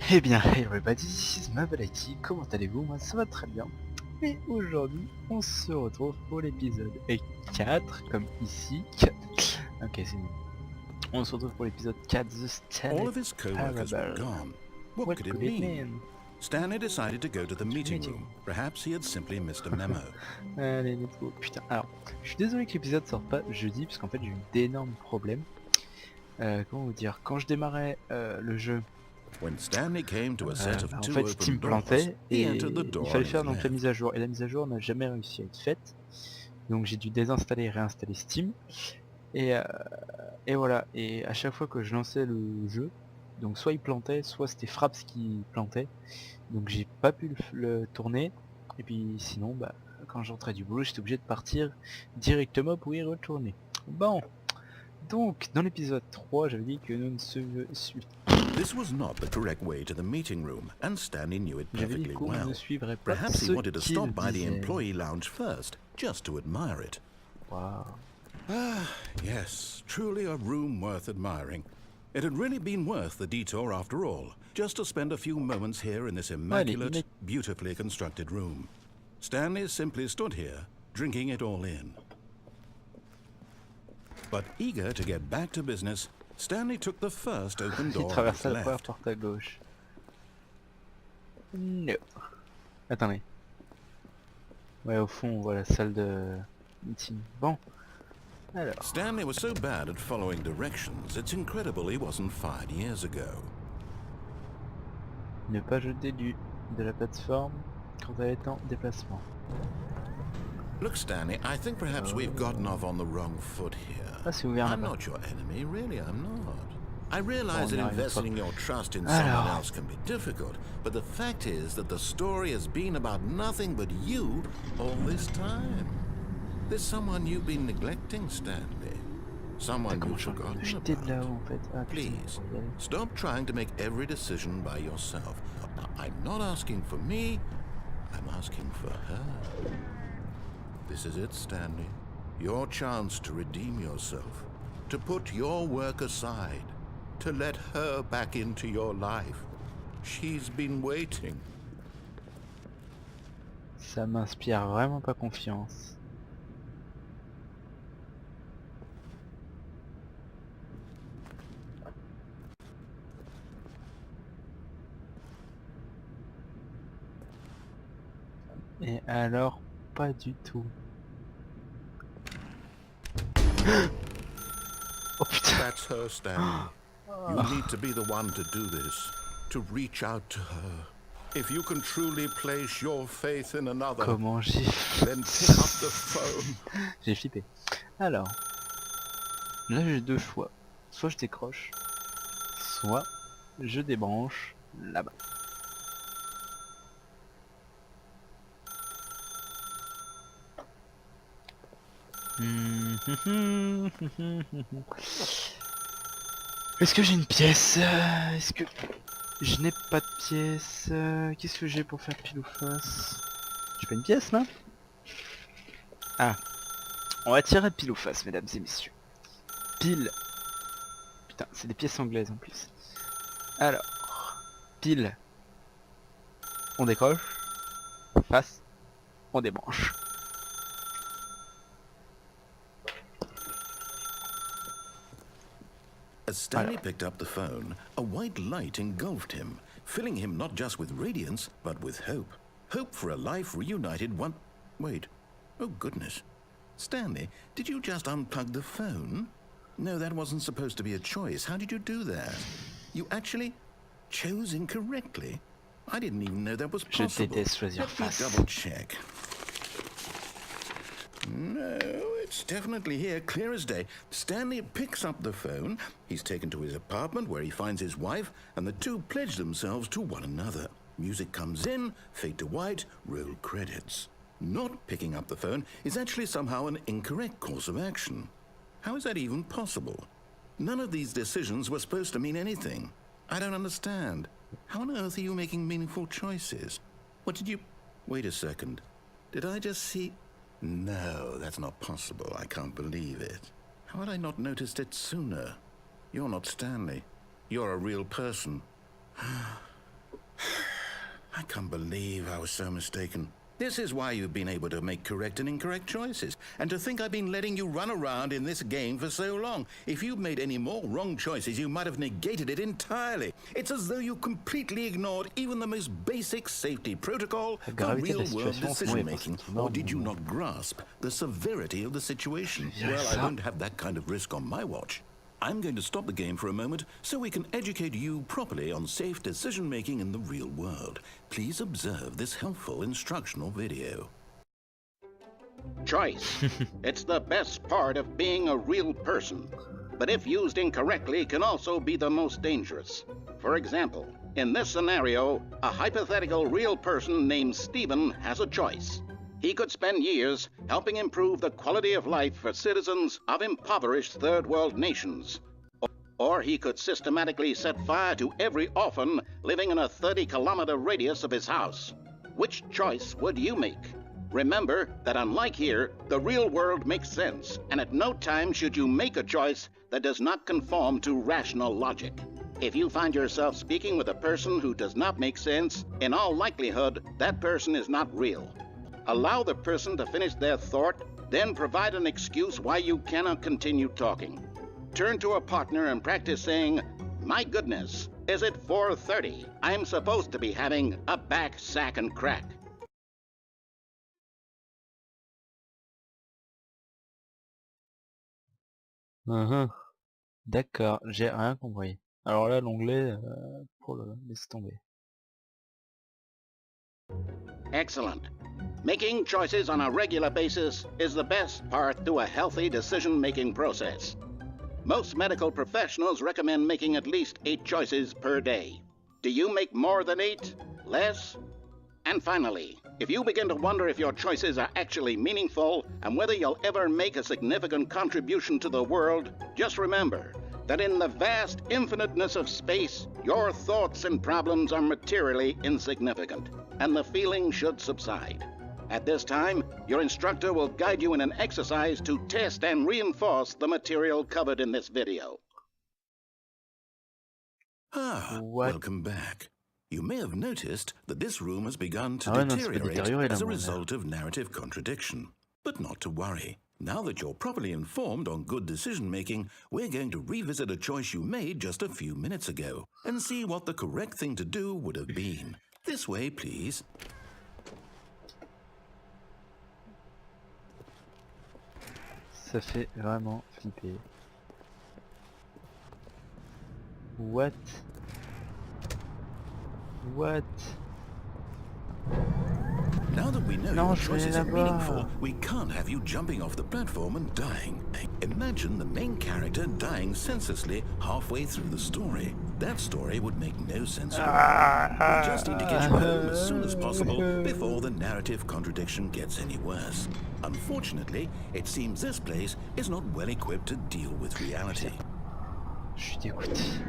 Eh bien, hey everybody, this is Mabalaki, comment allez-vous? Moi ça va très bien. Et aujourd'hui, on se retrouve pour l'épisode 4, comme ici. Ok, c'est mieux. On se retrouve pour l'épisode 4 de Stanley All of his co-workers were Parable. gone. What could it mean? Stanley decided to go to the meeting room. Perhaps he had simply missed a memo. Allez, let's go. Putain, alors, je suis désolé que l'épisode sorte pas jeudi, parce qu'en fait j'ai eu d'énormes problèmes. Comment vous dire? Quand je démarrais le jeu, When Stanley came to a set of en two fait open Steam doors, plantait he et entered the il door fallait on faire his donc la left. mise à jour, et la mise à jour n'a jamais réussi à être faite, donc j'ai dû désinstaller et réinstaller Steam, et, euh, et voilà, et à chaque fois que je lançais le jeu, donc soit il plantait, soit c'était Fraps qui plantait, donc j'ai pas pu le tourner, et puis sinon bah quand j'entrais du boulot j'étais obligé de partir directement pour y retourner. Bon, donc dans l'épisode 3 j'avais dit que nous ne This was not the correct way to the meeting room, and Stanley knew it j'avais dit perfectly qu'on ne well. suivrait pas Perhaps he ceux wanted to qui stop le by the disaient. employee lounge first, just to admire it. Wow. Ah, yes, truly a room worth admiring. It had really been worth the detour after all, just to spend a few moments here in this immaculate, beautifully constructed room. Stanley simply stood here, drinking it all in. But eager to get back to business, Stanley took the first open Il door on his traversa la première left. porte à gauche. No. Attendez. Ouais, au fond, on voit la salle de meeting. Bon. Alors. Stanley was so bad at following directions, it's incredible he wasn't fired years ago. Ne pas jeter de la plateforme quand elle est en déplacement. Look, Stanley, I think perhaps we've gotten off on the wrong foot here. Ah, c'est ouvert I'm là-bas. not your enemy, really, I'm not. I realize that Bon, investing your trust in someone else can be difficult, but the fact is that the story has been about nothing but you all this time. There's someone you've been neglecting, Stanley. Someone you've forgotten Jeter de là-haut en about. fait. Ah, Please, putain, stop trying to make every decision by yourself. Now, I'm not asking for me, I'm asking for her. This is it, Stanley. Your chance to redeem yourself, to put your work aside, to let her back into your life. She's been waiting. ça m'inspire vraiment pas confiance. Et alors, pas du tout. Oh putain. That's her, Stanley. You need to be the one to do this, to reach out to her. If you can truly place your faith in another, Comment j'ai... then pick up the phone. J'ai flippé. Alors, là j'ai deux choix. Soit je décroche, soit je débranche là-bas. Est-ce que j'ai une pièce? Est-ce que je n'ai pas de pièce? Qu'est-ce que j'ai pour faire pile ou face? J'ai pas une pièce là? Ah, on va tirer pile ou face, mesdames et messieurs. Pile. Putain, c'est des pièces anglaises en plus. Alors, pile. On décroche. Face. On débranche. As Stanley picked up the phone, a white light engulfed him, filling him not just with radiance, but with hope. Hope for a life reunited one... Wait. Oh, goodness. Stanley, did you just unplug the phone? No, that wasn't supposed to be a choice. How did you do that? You actually chose incorrectly? I didn't even know that was possible. Je déteste choisir Let me face. double check. No, it's definitely here, clear as day. Stanley picks up the phone. He's taken to his apartment where he finds his wife, and the two pledge themselves to one another. Music comes in, fade to white, roll credits. Not picking up the phone is actually somehow an incorrect course of action. How is that even possible? None of these decisions were supposed to mean anything. I don't understand. How on earth are you making meaningful choices? What did you... Wait a second. Did I just see... No, that's not possible. I can't believe it. How had I not noticed it sooner? You're not Stanley. You're a real person. I can't believe I was so mistaken. This is why you've been able to make correct and incorrect choices. And to think I've been letting you run around in this game for so long. If you'd made any more wrong choices, you might have negated it entirely. It's as though you completely ignored even the most basic safety protocol for real-world decision-making. Or did you not grasp the severity of the situation? Well, I don't have that kind of risk on my watch. I'm going to stop the game for a moment so we can educate you properly on safe decision-making in the real world. Please observe this helpful instructional video. Choice. It's the best part of being a real person, but if used incorrectly can also be the most dangerous. For example, in this scenario, a hypothetical real person named Stephen has a choice. He could spend years helping improve the quality of life for citizens of impoverished third world nations. Or he could systematically set fire to every orphan living in a 30-kilometer radius of his house. Which choice would you make? Remember that unlike here, the real world makes sense, and at no time should you make a choice that does not conform to rational logic. If you find yourself speaking with a person who does not make sense, in all likelihood, that person is not real. Allow the person to finish their thought, then provide an excuse why you cannot continue talking. Turn to a partner and practice saying, "My goodness, is it 4:30? I'm supposed to be having a back, sack, and crack." D'accord, j'ai rien compris. Alors là, l'onglet, pour le laisse tomber. Excellent. Making choices on a regular basis is the best part to a healthy decision-making process. Most medical professionals recommend making at least 8 choices per day. Do you make more than 8? Less? And finally, if you begin to wonder if your choices are actually meaningful and whether you'll ever make a significant contribution to the world, just remember that in the vast infiniteness of space, your thoughts and problems are materially insignificant, and the feeling should subside. At this time, your instructor will guide you in an exercise to test and reinforce the material covered in this video. Welcome back. You may have noticed that this room has begun to deteriorate as a result of narrative contradiction. But not to worry. Now that you're properly informed on good decision-making, we're going to revisit a choice you made just a few minutes ago and see what the correct thing to do would have been. This way, please. Ça fait vraiment flipper. What? What? Now that we know your choices are meaningful, we can't have you jumping off the platform and dying. Imagine the main character dying senselessly halfway through the story. That story would make no sense at all. We just need to get you home as soon as possible before the narrative contradiction gets any worse. Unfortunately, it seems this place is not well equipped to deal with reality. Je suis dégoûté.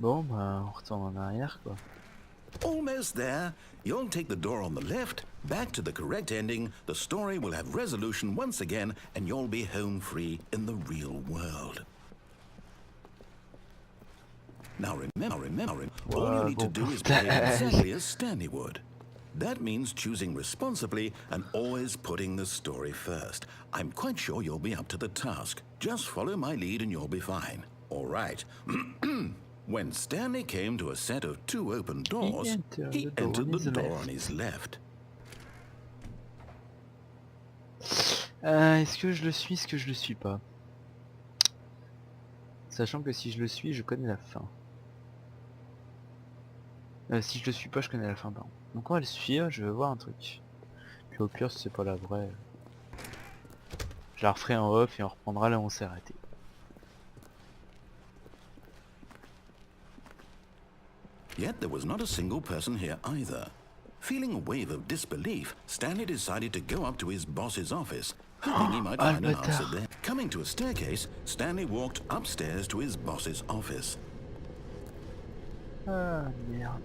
Bon, bah, on retourne en arrière, quoi. Almost there. You'll take the door on the left, back to the correct ending, the story will have resolution once again, and you'll be home free in the real world. Now remember, all you need to do is behave exactly as Stanley would. That means choosing responsibly and always putting the story first. I'm quite sure you'll be up to the task. Just follow my lead and you'll be fine. All right. When Stanley came to a set of 2 open doors, he entered the door on his left. Est-ce que je le suis, est-ce que je le suis pas? Sachant que si je le suis, je connais la fin. Si je le suis pas, je connais la fin, pardon. Donc on va le suivre, je vais voir un truc. Puis au pire, si c'est pas la vraie, je la referai en off et on reprendra là où on s'est arrêté. Yet there was not a single person here either. Feeling a wave of disbelief, Stanley decided to go up to his boss's office, hoping he might find an answer there. Coming to a staircase, Stanley walked upstairs to his boss's office. Ah merde.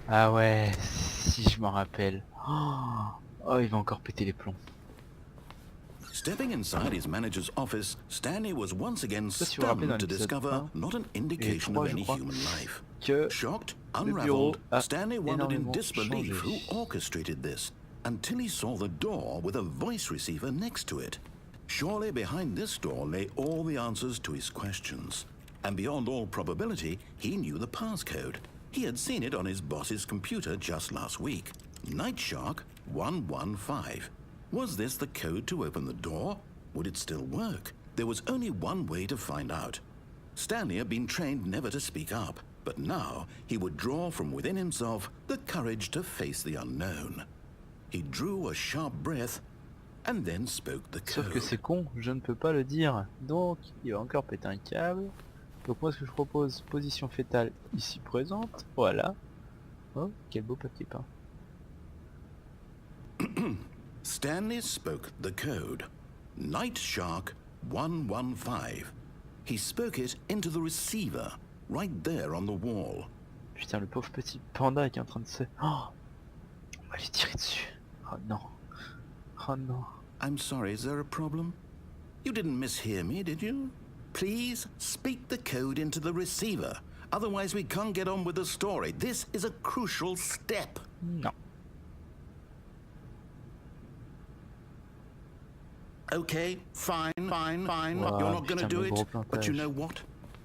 Ah ouais, si je m'en rappelle. Oh, il va encore péter les plombs. Stepping inside his manager's office, Stanley was once again sais pas si vous vous rappelez dans stunned to l'épisode discover 1 not an indication et of 3, je any crois, human life. que Shocked, le bureau unraveled, a Stanley wondered in énormément disbelief changé. who orchestrated this, until he saw the door with a voice receiver next to it. Surely behind this door lay all the answers to his questions. And beyond all probability, he knew the passcode. He had seen it on his boss's computer just last week. Night Shark 115. Was this the code to open the door? Would it still work? There was only one way to find out. Stanley had been trained never to speak up, but now he would draw from within himself the courage to face the unknown. He drew a sharp breath and then spoke the Sauf que code. c'est con, je ne peux pas le dire. Donc, il va encore péter un câble. Donc moi ce que je propose, position fétale ici présente. Voilà. Oh, quel beau papier peint. Stanley spoke the code. Night Shark 115. He spoke it into the receiver, right there on the wall. Putain, le pauvre petit panda qui est en train de se... Oh, on va lui tirer dessus. Oh non. Oh non. I'm sorry, is there a problem? You didn't mishear me, did you? Please speak the code into the receiver. Otherwise we can't get on with the story. This is a crucial step. Non. Okay, fine. Wow, You're not gonna putain, do le it. gros But you plantage. know what?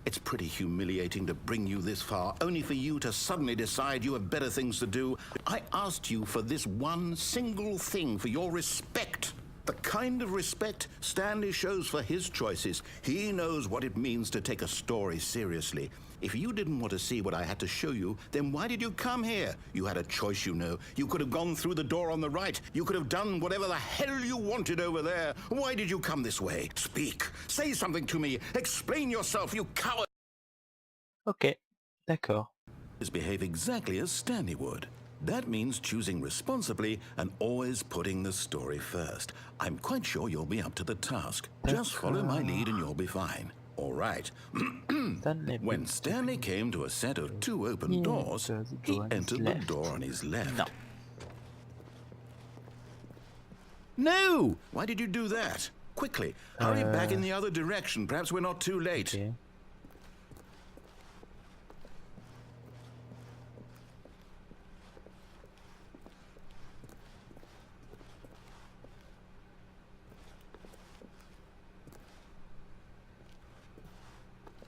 It's pretty humiliating to bring you this far, only for you to suddenly decide you have better things to do. I asked you for this one single thing, for your respect. The kind of respect Stanley shows for his choices. He knows what it means to take a story seriously. If you didn't want to see what I had to show you, then why did you come here? You had a choice, you know. You could have gone through the door on the right. You could have done whatever the hell you wanted over there. Why did you come this way? Speak. Say something to me. Explain yourself, you coward. Ok, d'accord. Behave exactly as Stanley would. That means choosing responsibly and always putting the story first. I'm quite sure you'll be up to the task. Just follow my lead and you'll be fine. All right. When Stanley came to a set of two open doors, he entered the door on his left. No. No! Why did you do that? Quickly, hurry back in the other direction. Perhaps we're not too late. Ok.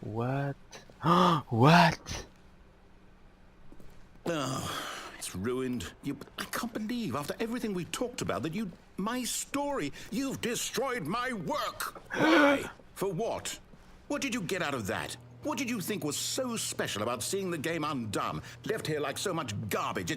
What? What? Oh, it's ruined. I can't believe, after everything we talked about, that my story, you've destroyed my work. Why? For what? What did you get out of that? What did you think was so special about seeing the game undone, left here like so much garbage?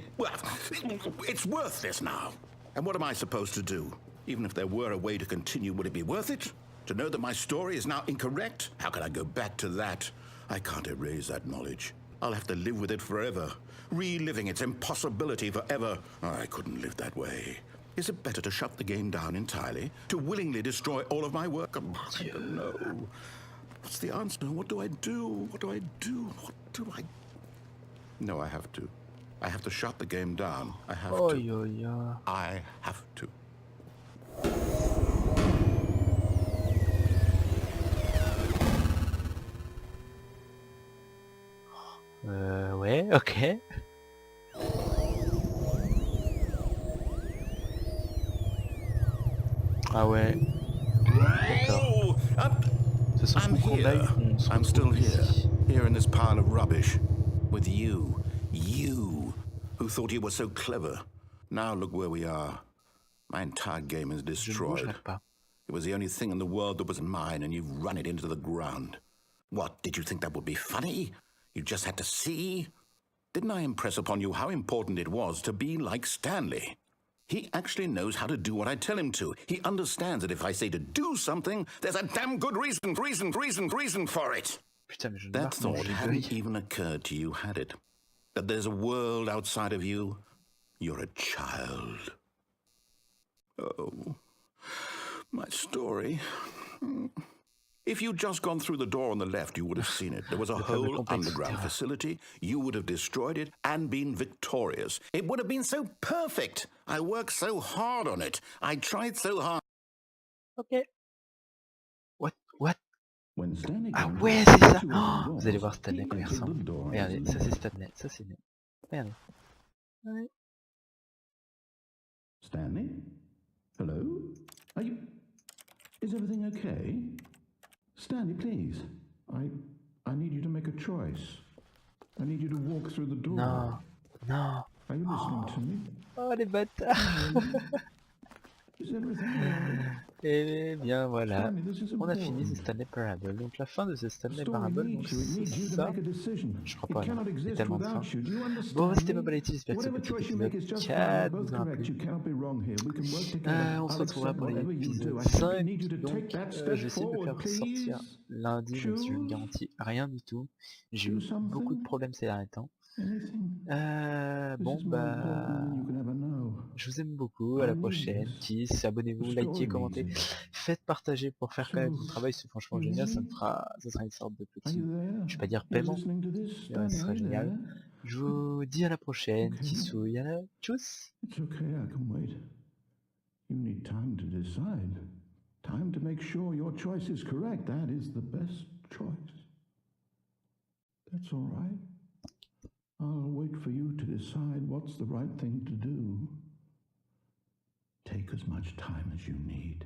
It's worthless now. And what am I supposed to do? Even if there were a way to continue, would it be worth it? To know that my story is now incorrect? How can I go back to that? I can't erase that knowledge. I'll have to live with it forever, reliving its impossibility forever. I couldn't live that way. Is it better to shut the game down entirely? To willingly destroy all of my work? I don't know. What's the answer? What do I do? What do I do? What do I... No, I have to. I have to shut the game down. I have to. I have to. Ouais, ok. Ah ouais. D'accord. De toute façon, I'm faut qu'on aille, here. on se I'm still retrouve here. ici. Here in this pile of rubbish. With you. You. Who thought you were so clever. Now look where we are. My entire game is Je ne destroyed. bougerai pas. It was the only thing in the world that was mine, and you've run it into the ground. What, did you think that would be funny? You just had to see? Didn't I impress upon you how important it was to be like Stanley? He actually knows how to do what I tell him to. He understands that if I say to do something, there's a damn good reason for it. Putain, mais je ne That marque, non, thought j'ai hadn't bugué. even occurred to you, had it? That there's a world outside of you? You're a child. Oh, my story. If you'd just gone through the door on the left, you would have seen it. There was a Le fameux whole complexe underground souterrain. facility. You would have destroyed it and been victorious. It would have been so perfect. I worked so hard on it. I tried so hard. Ok. What? When Stanley Ah came ouais, back, c'est ça. she was Oh, indoors. vous allez voir Stanley He comme il entered ressemble. the door as Regardez, ça usual. c'est Stanley, ça c'est Ned. Regardez. Ouais. Stanley? Hello? Are you... Is everything okay? Stanley, please. I need you to make a choice. I need you to walk through the door. Non, non. Are you listening to me? Oh les bâtards. Is everything alright? Eh bien voilà, Stanley, this is on a fini important. The Stanley Parable. Donc la fin de The The Stanley story Parable, donc needs you. It c'est needs you to ça. make a decision. Je crois It pas, non. cannot Il y a exist tellement de fins. without you. Do you understand Bon, c'était me? Mobility, j'espère que ce Whatever petit choice you make is épisode just fine. We're 4 both vous aura correct. plu. You cannot be wrong here. We can work together. On se I'll retrouvera accept pour whatever you l'épisode do. I simply 5. need you to take Donc that je step vais essayer de le forward, faire sortir please. lundi, même si je ne Choose. garantis rien du tout. J'ai Do eu beaucoup de something. problèmes ces derniers temps. Anything. This Bon is more important than you can ever know. je vous aime beaucoup, à I la need prochaine. this. Kiss, abonnez-vous, The likez, story needs commentez. it. Faites partager pour faire So, connaître mon travail, c'est franchement you génial. hear me? Ça sera une sorte de Are you petit, there? je vais pas dire You're paiement, listening to this, mais ouais, ce Stanley? sera Are you génial. there? Je vous dis à la prochaine. Okay. Kissou, yala, tchuss. It's okay, I can wait. You need time to decide. Time to make sure your choice is correct. That is the best choice. That's all right. I'll wait for you to decide what's the right thing to do. Take as much time as you need.